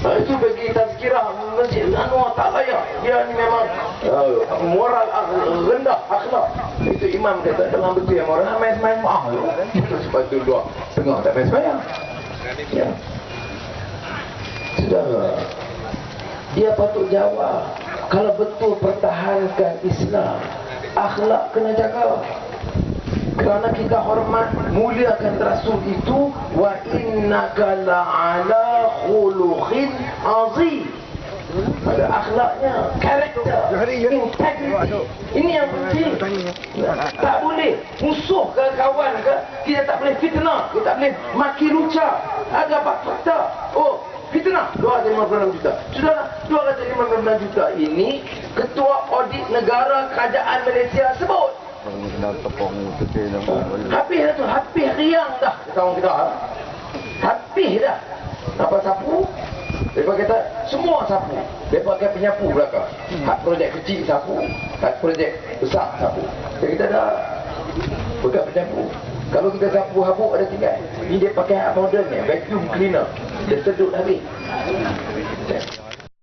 Itu bagi tazkirah Masjid Anwar tak layak. Dia ni memang moral rendah akhlak. Itu imam kata dalam betul yang moral main-main mahal. Sebab tu dua tengah tak main sembahyang. Ya. Saudara, dia patut jawab. Kalau betul pertahankan Islam, akhlak kena jaga. Kerana kita hormat, muliakan Rasul itu, wa innaka la'ala khuluqin azim. Ada akhlaknya, karakter, integriti. Ini yang penting. Tak boleh musuh ke kawan ke, kita tak boleh fitnah, kita tak boleh maki lucah. Ada fakta. Oh, fitnah 256 juta. Sudahlah, 256 juta ini Ketua Audit Negara Kerajaan Malaysia sebut. Habis dah tu, habis riang dah kawan kita. Habis dah. Apa sapu? Mereka kata semua sapu. Mereka pakai penyapu belakang. Hak projek kecil sapu, hak projek besar sapu. Kita dah pakai penyapu. Kalau kita sapu habuk ada tinggal. Ini dia pakai hak modern ni, vacuum cleaner. Dia sedut habis.